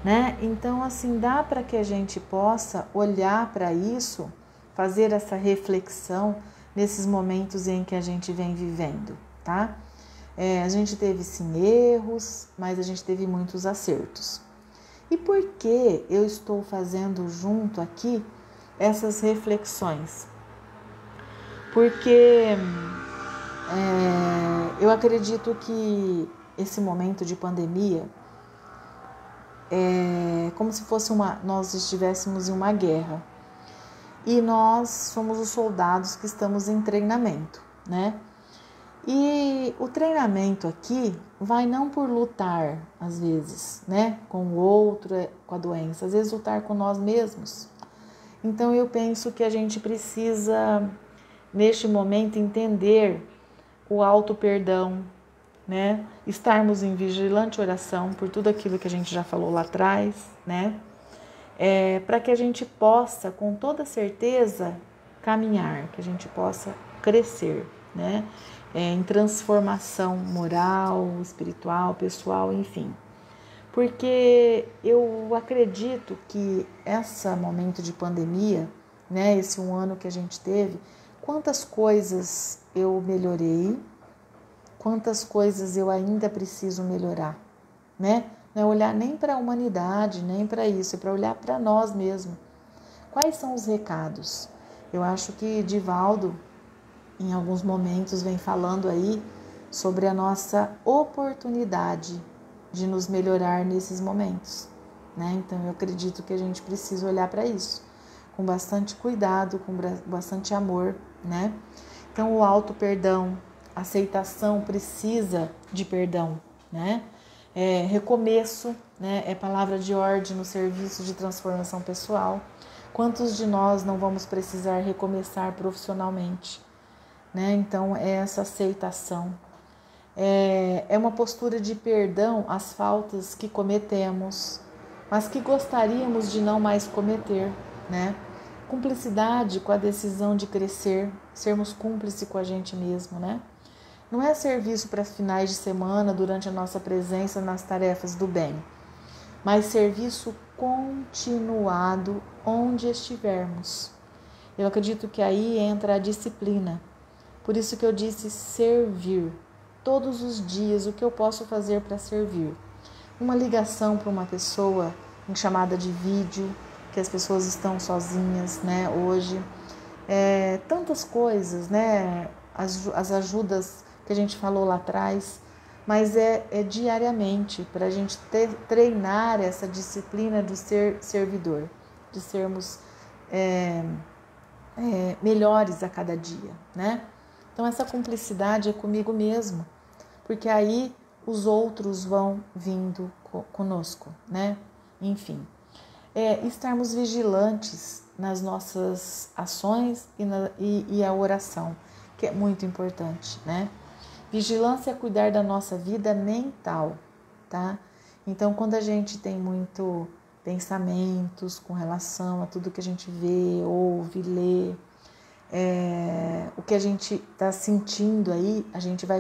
né? Então, assim, dá para que a gente possa olhar para isso, fazer essa reflexão nesses momentos em que a gente vem vivendo, tá? A gente teve sim erros, mas a gente teve muitos acertos. E por que eu estou fazendo junto aqui essas reflexões? Porque eu acredito que esse momento de pandemia é como se fosse nós estivéssemos em uma guerra e nós somos os soldados que estamos em treinamento, né? E o treinamento aqui vai não por lutar, às vezes, né, com o outro, com a doença, às vezes lutar com nós mesmos. Então eu penso que a gente precisa, neste momento, entender o auto-perdão, né, estarmos em vigilante oração por tudo aquilo que a gente já falou lá atrás, né, para que a gente possa, com toda certeza, caminhar, que a gente possa crescer, né, em transformação moral, espiritual, pessoal, enfim. Porque eu acredito que esse momento de pandemia, né, esse um ano que a gente teve, quantas coisas eu melhorei, quantas coisas eu ainda preciso melhorar, né? Não é olhar nem para a humanidade, nem para isso, é para olhar para nós mesmos. Quais são os recados? Eu acho que Divaldo, em alguns momentos, vem falando aí sobre a nossa oportunidade de nos melhorar nesses momentos, né? Então eu acredito que a gente precisa olhar para isso com bastante cuidado, com bastante amor, né? Então o auto-perdão, aceitação precisa de perdão, né? Recomeço, né? É palavra de ordem no serviço de transformação pessoal. Quantos de nós não vamos precisar recomeçar profissionalmente, né? Então, essa aceitação é uma postura de perdão às faltas que cometemos, mas que gostaríamos de não mais cometer, né? Cumplicidade com a decisão de crescer, sermos cúmplices com a gente mesmo, né? Não é serviço para finais de semana durante a nossa presença nas tarefas do bem, mas serviço continuado onde estivermos. Eu acredito que aí entra a disciplina. Por isso que eu disse servir. Todos os dias, o que eu posso fazer para servir? Uma ligação para uma pessoa em chamada de vídeo, que as pessoas estão sozinhas, né, hoje. Tantas coisas, né, as ajudas que a gente falou lá atrás, mas é diariamente para a gente treinar essa disciplina do ser servidor, de sermos melhores a cada dia, né? Então essa cumplicidade é comigo mesmo, porque aí os outros vão vindo conosco, né? Enfim, estarmos vigilantes nas nossas ações e a oração, que é muito importante, né? Vigilância é cuidar da nossa vida mental, tá? Então, quando a gente tem muito pensamentos com relação a tudo que a gente vê, ouve, lê, o que a gente está sentindo aí, a gente vai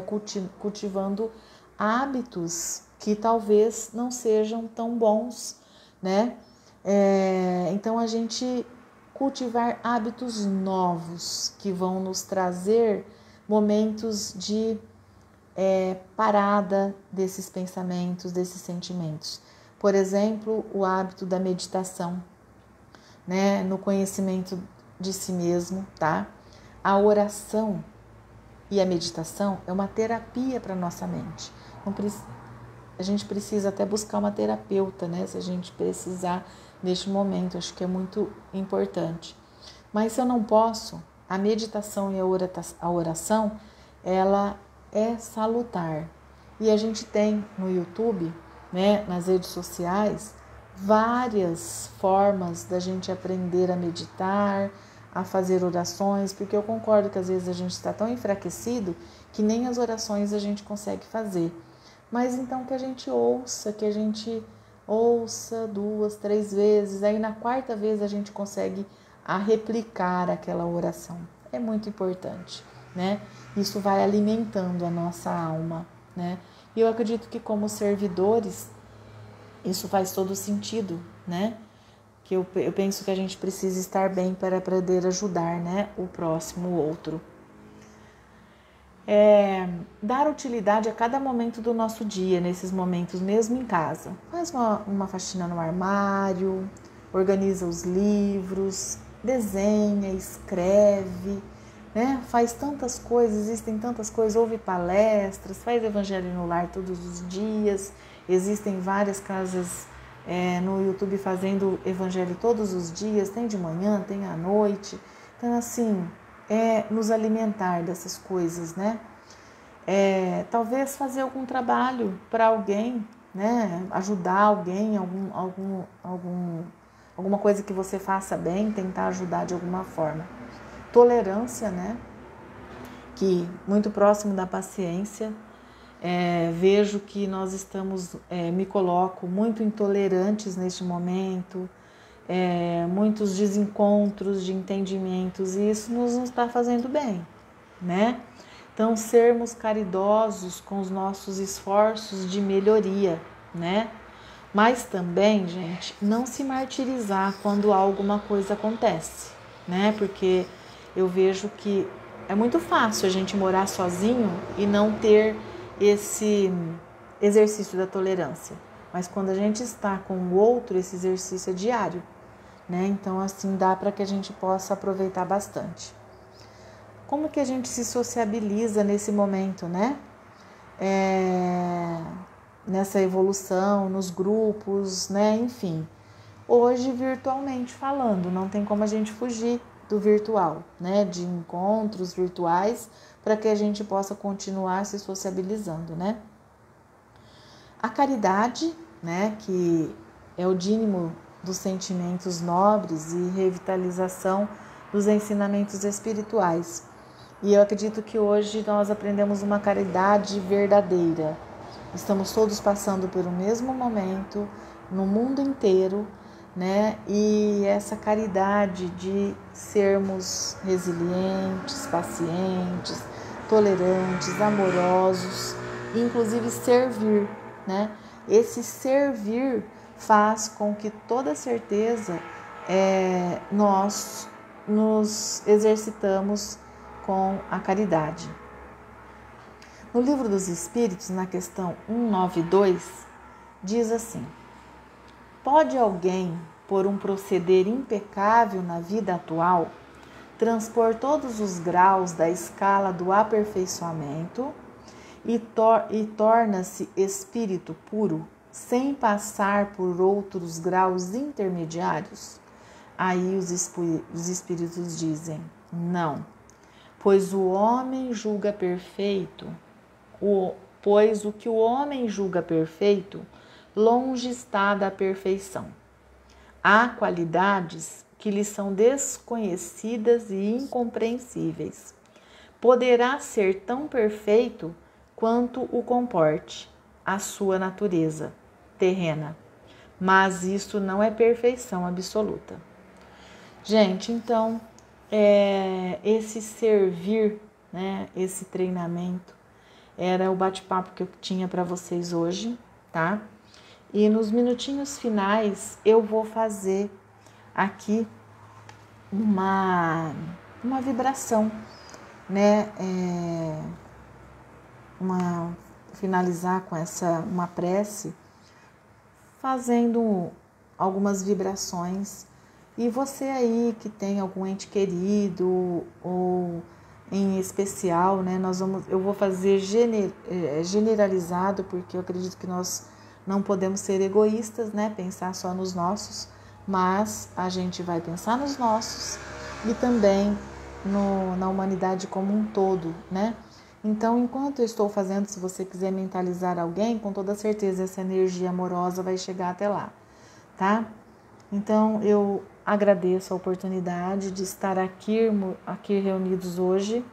cultivando hábitos que talvez não sejam tão bons, né? Então a gente cultivar hábitos novos que vão nos trazer momentos de parada desses pensamentos, desses sentimentos. Por exemplo, o hábito da meditação, né? No conhecimento de si mesmo, tá? A oração e a meditação é uma terapia para a nossa mente. A gente precisa até buscar uma terapeuta, né? Se a gente precisar neste momento, acho que é muito importante. Mas se eu não posso, a meditação e a oração, ela é salutar. E a gente tem no YouTube, né, nas redes sociais, várias formas da gente aprender a meditar, a fazer orações, porque eu concordo que às vezes a gente está tão enfraquecido que nem as orações a gente consegue fazer. Mas então que a gente ouça 2, 3 vezes, aí na quarta vez a gente consegue replicar aquela oração. É muito importante, né? Isso vai alimentando a nossa alma, né? E eu acredito que como servidores, isso faz todo sentido, né? Que eu penso que a gente precisa estar bem para poder ajudar, né, o próximo, o outro. Dar utilidade a cada momento do nosso dia, nesses momentos mesmo em casa. Faz uma faxina no armário, organiza os livros, desenha, escreve, né? Faz tantas coisas, existem tantas coisas, ouve palestras, faz evangelho no lar todos os dias. Existem várias casas no YouTube fazendo evangelho todos os dias, tem de manhã, tem à noite. Então, assim, nos alimentar dessas coisas, né? Talvez fazer algum trabalho para alguém, né? Ajudar alguém, alguma coisa que você faça bem, tentar ajudar de alguma forma. Tolerância, né? Que muito próximo da paciência. Vejo que nós estamos, me coloco muito intolerantes neste momento, muitos desencontros de entendimentos, e isso nos está fazendo bem, né? Então, sermos caridosos com os nossos esforços de melhoria, né? Mas também, gente, não se martirizar quando alguma coisa acontece, né? Porque eu vejo que é muito fácil a gente morar sozinho e não ter esse exercício da tolerância. Mas quando a gente está com o outro, esse exercício é diário, né? Então, assim, dá para que a gente possa aproveitar bastante. Como que a gente se sociabiliza nesse momento, né? Nessa evolução, nos grupos, né? Enfim, hoje virtualmente falando, não tem como a gente fugir do virtual, né? De encontros virtuais para que a gente possa continuar se sociabilizando, né? A caridade, né? Que é o dínamo dos sentimentos nobres e revitalização dos ensinamentos espirituais. E eu acredito que hoje nós aprendemos uma caridade verdadeira. Estamos todos passando pelo mesmo momento, no mundo inteiro, né? E essa caridade de sermos resilientes, pacientes, tolerantes, amorosos, e inclusive servir, né? Esse servir faz com que toda certeza nós nos exercitamos com a caridade. No Livro dos Espíritos, na questão 192, diz assim: pode alguém, por um proceder impecável na vida atual, transpor todos os graus da escala do aperfeiçoamento e torna-se espírito puro, sem passar por outros graus intermediários? Aí os espíritos dizem: não, pois o homem julga perfeito, pois o que o homem julga perfeito, longe está da perfeição. Há qualidades que lhe são desconhecidas e incompreensíveis. Poderá ser tão perfeito quanto o comporte a sua natureza terrena, mas isso não é perfeição absoluta. Gente, então, esse servir, né, esse treinamento, era o bate-papo que eu tinha para vocês hoje, tá? E nos minutinhos finais eu vou fazer aqui uma vibração, né? Finalizar com uma prece, fazendo algumas vibrações. E você aí que tem algum ente querido ou em especial, né? Eu vou fazer generalizado, porque eu acredito que nós não podemos ser egoístas, né? Pensar só nos nossos, mas a gente vai pensar nos nossos e também na humanidade como um todo, né? Então, enquanto eu estou fazendo, se você quiser mentalizar alguém, com toda certeza essa energia amorosa vai chegar até lá, tá? Então, eu agradeço a oportunidade de estar aqui reunidos hoje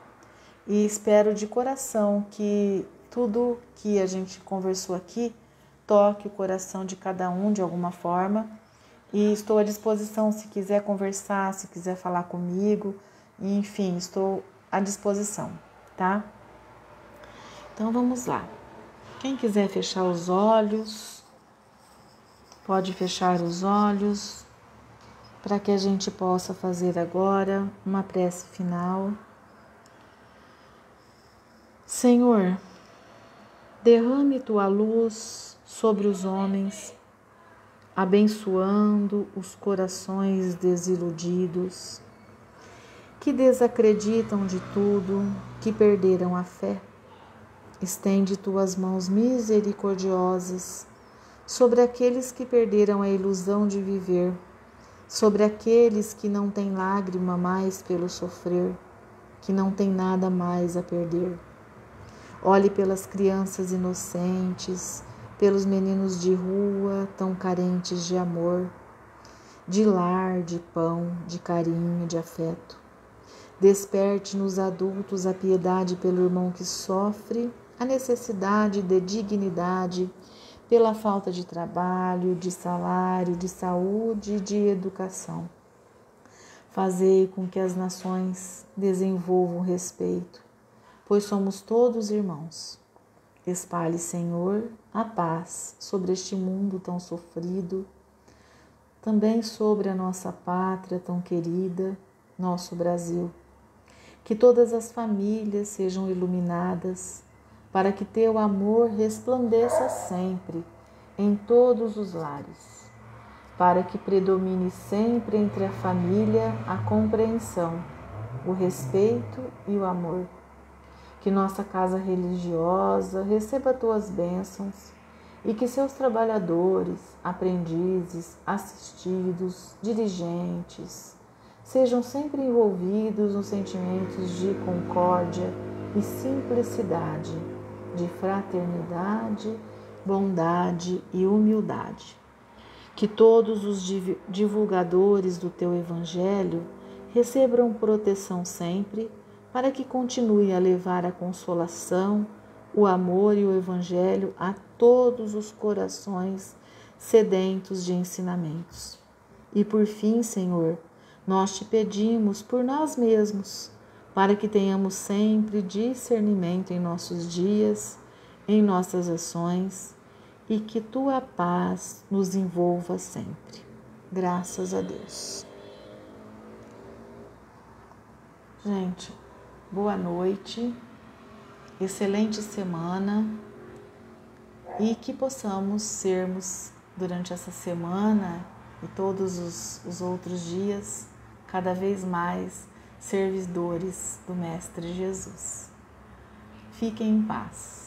e espero de coração que tudo que a gente conversou aqui toque o coração de cada um de alguma forma. E estou à disposição se quiser conversar, se quiser falar comigo, enfim, estou à disposição, tá? Então vamos lá. Quem quiser fechar os olhos, pode fechar os olhos para que a gente possa fazer agora uma prece final. Senhor, derrame tua luz sobre os homens, abençoando os corações desiludidos, que desacreditam de tudo, que perderam a fé. Estende tuas mãos misericordiosas sobre aqueles que perderam a ilusão de viver, sobre aqueles que não têm lágrima mais pelo sofrer, que não têm nada mais a perder. Olhe pelas crianças inocentes, pelos meninos de rua tão carentes de amor, de lar, de pão, de carinho, de afeto. Desperte nos adultos a piedade pelo irmão que sofre, a necessidade de dignidade, pela falta de trabalho, de salário, de saúde e de educação. Fazei com que as nações desenvolvam respeito, pois somos todos irmãos. Espalhe, Senhor, a paz sobre este mundo tão sofrido, também sobre a nossa pátria tão querida, nosso Brasil. Que todas as famílias sejam iluminadas, para que teu amor resplandeça sempre em todos os lares, para que predomine sempre entre a família a compreensão, o respeito e o amor. Que nossa casa religiosa receba tuas bênçãos e que seus trabalhadores, aprendizes, assistidos, dirigentes, sejam sempre envolvidos nos sentimentos de concórdia e simplicidade, de fraternidade, bondade e humildade. Que todos os divulgadores do teu Evangelho recebam proteção sempre, para que continue a levar a consolação, o amor e o Evangelho a todos os corações sedentos de ensinamentos. E por fim, Senhor, nós te pedimos por nós mesmos, para que tenhamos sempre discernimento em nossos dias, em nossas ações, e que tua paz nos envolva sempre. Graças a Deus. Gente, boa noite, excelente semana e que possamos sermos, durante essa semana e todos os outros dias, cada vez mais servidores do Mestre Jesus. Fiquem em paz.